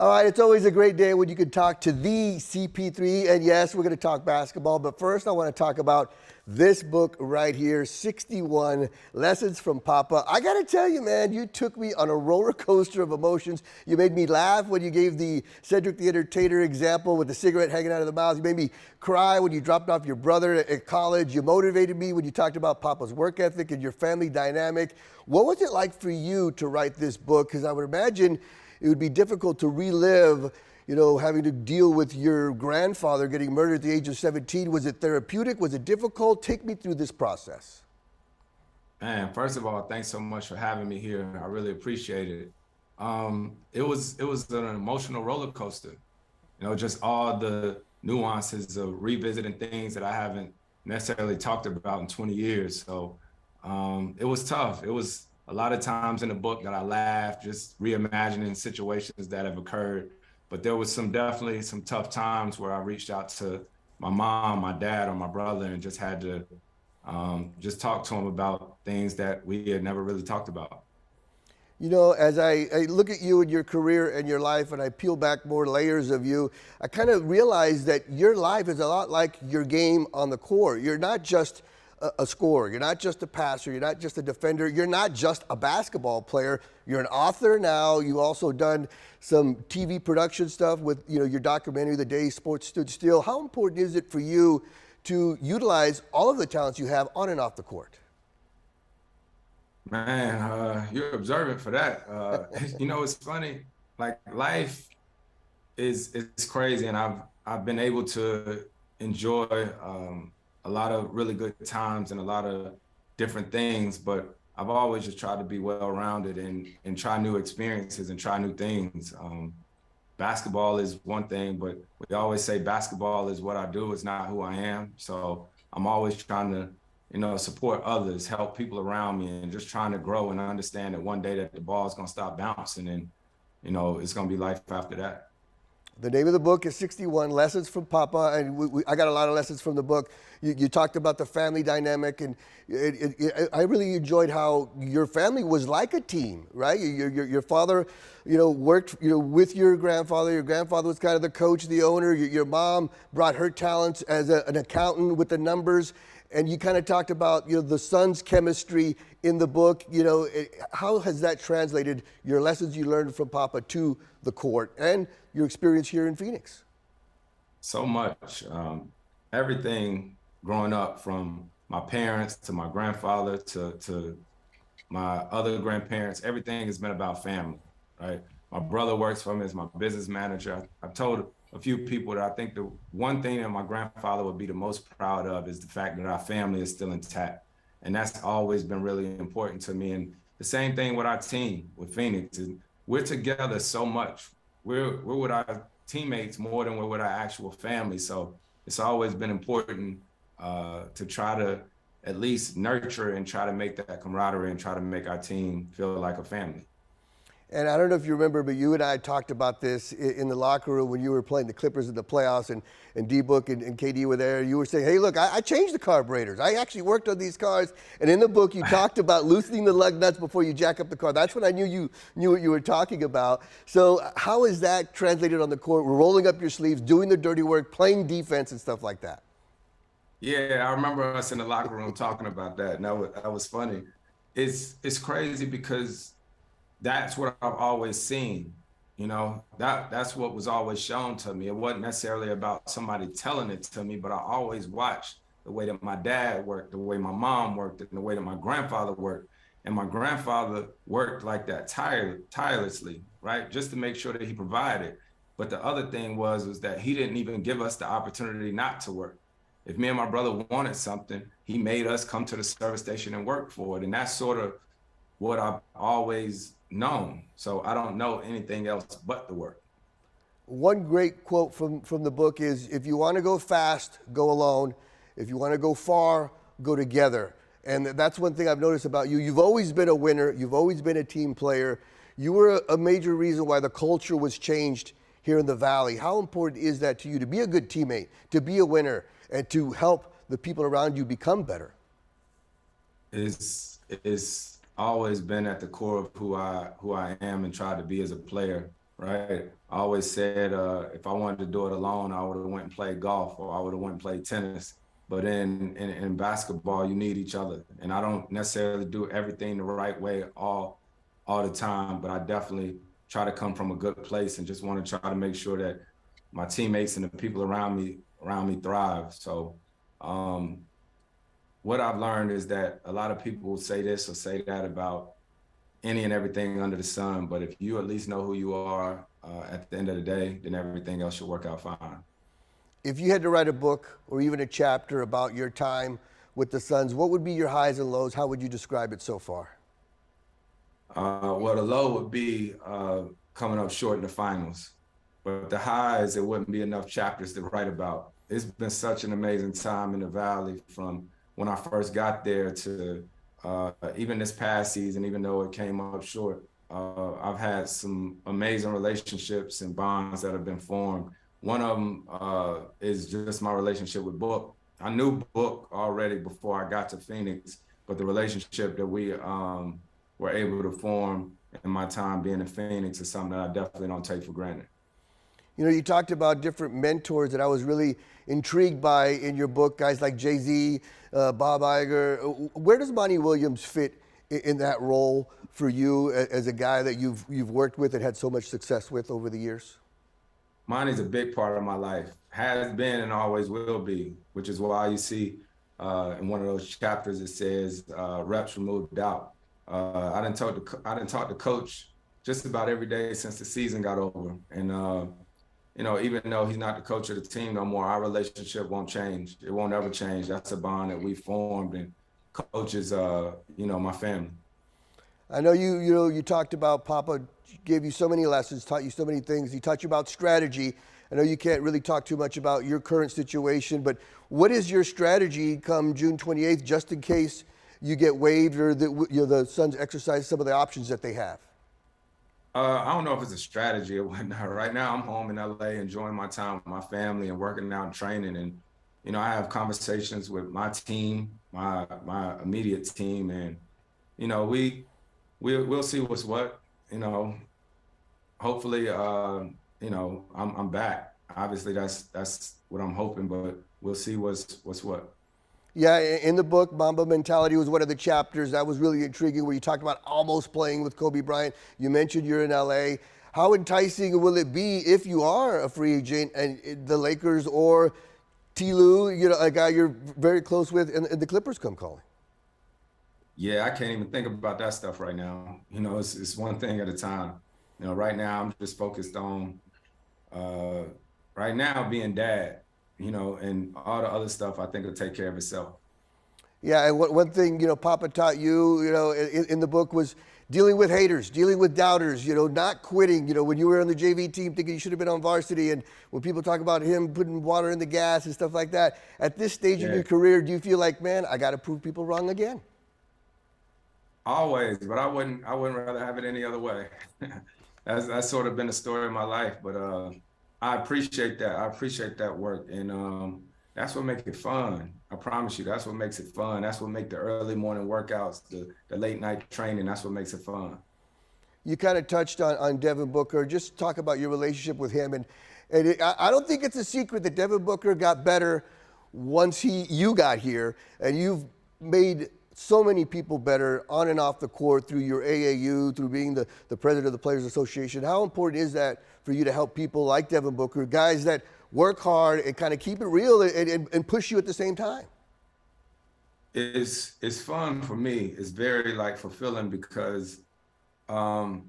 All right, it's always a great day when you can talk to the CP3. And yes, we're going to talk basketball. But first, I want to talk about this book right here, 61 Lessons from Papa. I got to tell you, man, you took me on a roller coaster of emotions. You made me laugh when you gave the Cedric the Entertainer example with the cigarette hanging out of the mouth. You made me cry when you dropped off your brother at college. You motivated me when you talked about Papa's work ethic and your family dynamic. What was it like for you to write this book? Because I would imagine it would be difficult to relive, having to deal with your grandfather getting murdered at the age of 17. Was it therapeutic? Was it difficult? Take me through this process. Man, first of all, thanks so much for having me here. I really appreciate it. It was an emotional roller coaster. Just all the nuances of revisiting things that I haven't necessarily talked about in 20 years. So it was tough. It was a lot of times in the book that I laughed, just reimagining situations that have occurred. But there was definitely some tough times where I reached out to my mom, my dad, or my brother and just had to just talk to them about things that we had never really talked about. As I look at you and your career and your life and I peel back more layers of you, I kind of realize that your life is a lot like your game on the court. You're not just a scorer. You're not just a passer. You're not just a defender. You're not just a basketball player. You're an author now. You've also done some TV production stuff with your documentary, The Day Sports Stood Still. How important is it for you to utilize all of the talents you have on and off the court? Man, you're observant for that. It's funny. Like life is crazy, and I've been able to enjoy a lot of really good times and a lot of different things, but I've always just tried to be well-rounded and try new experiences and try new things. Basketball is one thing, but we always say basketball is what I do, it's not who I am. So I'm always trying to, support others, help people around me, and just trying to grow and understand that one day that the ball is going to stop bouncing and, it's going to be life after that. The name of the book is 61 Lessons from Papa, and I got a lot of lessons from the book. You talked about the family dynamic, and I really enjoyed how your family was like a team, right? Your father, worked, with your grandfather. Your grandfather was kind of the coach, the owner. Your mom brought her talents as an accountant with the numbers, and you kind of talked about, the son's chemistry in the book. How has that translated your lessons you learned from Papa to the court and your experience here in Phoenix? So much. Everything growing up, from my parents to my grandfather to my other grandparents, everything has been about family, right? My brother works for me as my business manager. I've told a few people that I think the one thing that my grandfather would be the most proud of is the fact that our family is still intact. And that's always been really important to me. And the same thing with our team, with Phoenix. We're together so much. We're with our teammates more than we're with our actual family. So it's always been important to try to at least nurture and try to make that camaraderie and try to make our team feel like a family. And I don't know if you remember, but you and I talked about this in the locker room when you were playing the Clippers in the playoffs, and D-Book and KD were there. You were saying, hey, look, I changed the carburetors. I actually worked on these cars. And in the book, you talked about loosening the lug nuts before you jack up the car. That's when I knew you knew what you were talking about. So how is that translated on the court? Rolling up your sleeves, doing the dirty work, playing defense and stuff like that. Yeah, I remember us in the locker room talking about that. And that was funny. It's crazy because that's what I've always seen, that's what was always shown to me. It wasn't necessarily about somebody telling it to me, but I always watched the way that my dad worked, the way my mom worked, and the way that my grandfather worked. And my grandfather worked like that tirelessly, right? Just to make sure that he provided. But the other thing was that he didn't even give us the opportunity not to work. If me and my brother wanted something, he made us come to the service station and work for it. And that's sort of what I've always known. So I don't know anything else but the work. One great quote from the book is, if you want to go fast, go alone. If you want to go far, go together. And that's one thing I've noticed about you. You've always been a winner. You've always been a team player. You were a major reason why the culture was changed here in the Valley. How important is that to you, to be a good teammate, to be a winner, and to help the people around you become better? It's always been at the core of who I am and try to be as a player. right? I always said if I wanted to do it alone, I would have went and played golf, or I would have went and played tennis. But in basketball, you need each other, and I don't necessarily do everything the right way all the time, but I definitely try to come from a good place and just want to try to make sure that my teammates and the people around me thrive. So what I've learned is that a lot of people will say this or say that about any and everything under the sun, but if you at least know who you are at the end of the day, then everything else should work out fine. If you had to write a book or even a chapter about your time with the Suns, what would be your highs and lows? How would you describe it so far? Well, the low would be coming up short in the finals, but the highs, it wouldn't be enough chapters to write about. It's been such an amazing time in the Valley from when I first got there to even this past season, even though it came up short. I've had some amazing relationships and bonds that have been formed. One of them is just my relationship with Book. I knew Book already before I got to Phoenix, but the relationship that we were able to form in my time being in Phoenix is something that I definitely don't take for granted. You know, you talked about different mentors that I was really intrigued by in your book, guys like Jay-Z, Bob Iger. Where does Monty Williams fit in that role for you as a guy that you've worked with and had so much success with over the years? Monty's a big part of my life, has been and always will be, which is why you see in one of those chapters it says reps removed doubt. I didn't talk to Coach just about every day since the season got over, and you know, even though he's not the coach of the team no more, our relationship won't change. It won't ever change. That's a bond that we formed, and Coach is, you know, my family. I know you talked about Papa gave you so many lessons, taught you so many things. He taught you about strategy. I know you can't really talk too much about your current situation, but what is your strategy come June 28th, just in case you get waived or the Suns exercise some of the options that they have? I don't know if it's a strategy or whatnot. Right now, I'm home in LA, enjoying my time with my family and working out and training. And you know, I have conversations with my team, my immediate team, and you know, we'll see what's what. You know, hopefully, you know, I'm back. Obviously, that's what I'm hoping, but we'll see what's what. Yeah, in the book, Mamba Mentality was one of the chapters that was really intriguing, where you talked about almost playing with Kobe Bryant. You mentioned you're in LA. How enticing will it be if you are a free agent and the Lakers or T. Lue, you know, a guy you're very close with, and the Clippers come calling? Yeah, I can't even think about that stuff right now. You know, it's one thing at a time. You know, right now I'm just focused on right now being dad. You know, and all the other stuff I think will take care of itself. Yeah, and one thing, you know, Papa taught you, you know, in the book was dealing with haters, dealing with doubters, you know, not quitting. You know, when you were on the JV team thinking you should have been on varsity, and when people talk about him putting water in the gas and stuff like that, at this stage in your career, do you feel like, man, I got to prove people wrong again? Always, but I wouldn't rather have it any other way. That's sort of been the story of my life, but I appreciate that. I appreciate that work, and that's what makes it fun. I promise you, that's what makes it fun. That's what makes the early morning workouts, the late night training. That's what makes it fun. You kind of touched on Devin Booker. Just talk about your relationship with him, and I don't think it's a secret that Devin Booker got better once you got here, and you've made so many people better on and off the court through your AAU, through being the president of the Players Association. How important is that for you to help people like Devin Booker, guys that work hard and kind of keep it real and push you at the same time? It's fun for me. It's very like fulfilling because, like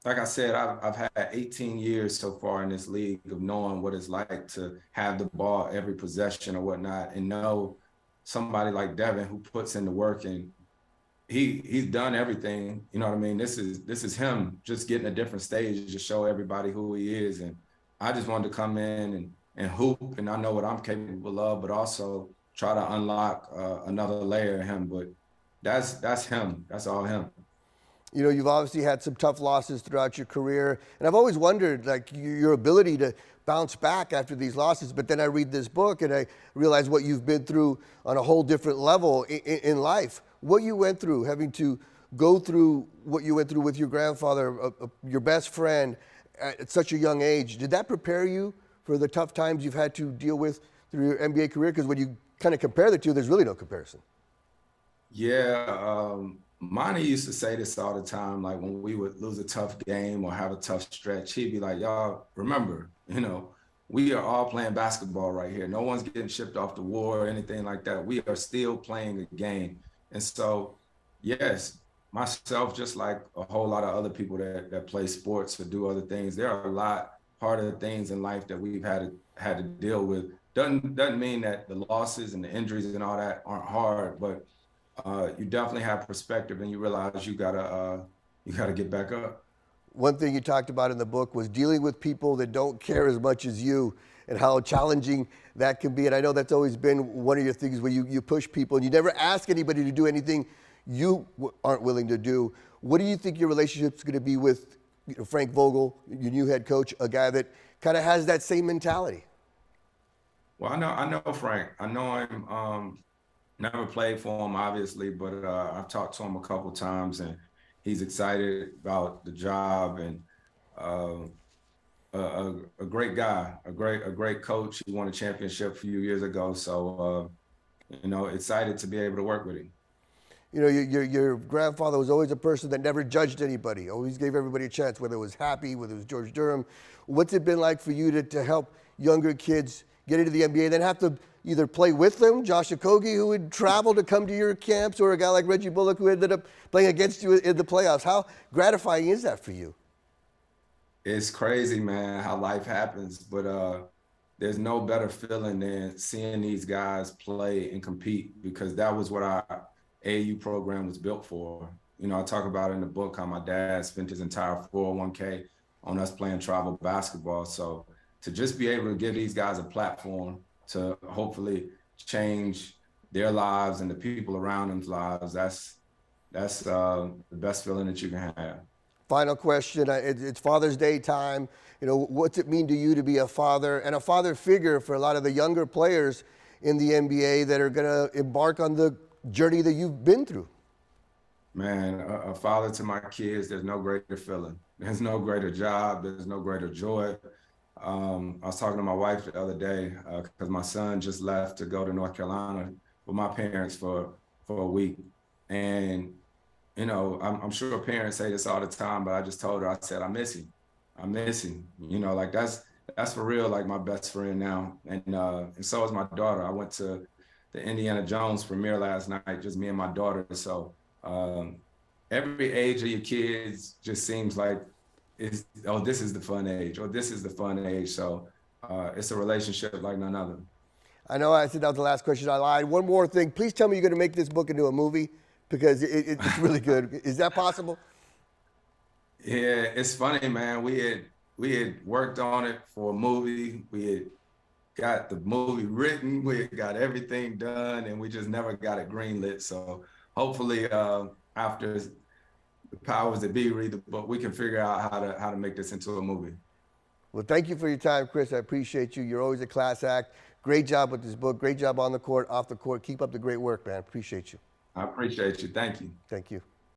I said, I've had 18 years so far in this league of knowing what it's like to have the ball every possession or whatnot, and know somebody like Devin who puts in the work, and he's done everything. You know what I mean? This is him just getting a different stage to show everybody who he is. And I just wanted to come in and hoop, and I know what I'm capable of, but also try to unlock another layer of him. But that's him. That's all him. You know, you've obviously had some tough losses throughout your career, and I've always wondered, like, your ability to bounce back after these losses. But then I read this book and I realize what you've been through on a whole different level in life. What you went through, having to go through what you went through with your grandfather, your best friend, at such a young age, did that prepare you for the tough times you've had to deal with through your NBA career? Because when you kind of compare the two, there's really no comparison. Yeah, Monty used to say this all the time, like when we would lose a tough game or have a tough stretch, he'd be like, y'all, remember, we are all playing basketball right here. No one's getting shipped off to war or anything like that. We are still playing a game. And so, yes, myself, just like a whole lot of other people that play sports or do other things, there are a lot harder things in life that we've had to deal with. Doesn't mean that the losses and the injuries and all that aren't hard, but you definitely have perspective and you realize you gotta get back up. One thing you talked about in the book was dealing with people that don't care as much as you and how challenging that can be. And I know that's always been one of your things where you push people and you never ask anybody to do anything you aren't willing to do. What do you think your relationship's going to be with Frank Vogel, your new head coach, a guy that kind of has that same mentality? Well, I know Frank. I know him. Never played for him, obviously, but I've talked to him a couple times, and he's excited about the job and a great guy, a great coach. He won a championship a few years ago, so excited to be able to work with him. Your grandfather was always a person that never judged anybody, always gave everybody a chance, whether it was Happy, whether it was George Durham. What's it been like for you to help younger kids get into the NBA, then have to either play with them, Josh Okogie, who would travel to come to your camps, or a guy like Reggie Bullock, who ended up playing against you in the playoffs? How gratifying is that for you? It's crazy, man, how life happens, but there's no better feeling than seeing these guys play and compete, because that was what our AAU program was built for. I talk about in the book how my dad spent his entire 401k on us playing travel basketball. So to just be able to give these guys a platform to hopefully change their lives and the people around them's lives, that's the best feeling that you can have. Final question. It's Father's Day time. What's it mean to you to be a father and a father figure for a lot of the younger players in the NBA that are going to embark on the journey that you've been through? Man, a father to my kids, there's no greater feeling. There's no greater job. There's no greater joy. I was talking to my wife the other day because my son just left to go to North Carolina with my parents for a week. And, I'm sure parents say this all the time, but I just told her, I said, I miss him. I miss him. Like that's for real, like my best friend now. And so is my daughter. I went to the Indiana Jones premiere last night, just me and my daughter. So every age of your kids just seems like this is the fun age, or this is the fun age. So it's a relationship like none other. I know I said that was the last question. I lied. One more thing. Please tell me you're going to make this book into a movie, because it's really good. Is that possible? Yeah, it's funny, man. We had worked on it for a movie. We had got the movie written. We had got everything done, and we just never got it greenlit. So hopefully after the powers that be read the book, we can figure out how to make this into a movie. Well, thank you for your time, Chris. I appreciate you. You're always a class act. Great job with this book. Great job on the court, off the court. Keep up the great work, man. Appreciate you. I appreciate you. Thank you. Thank you.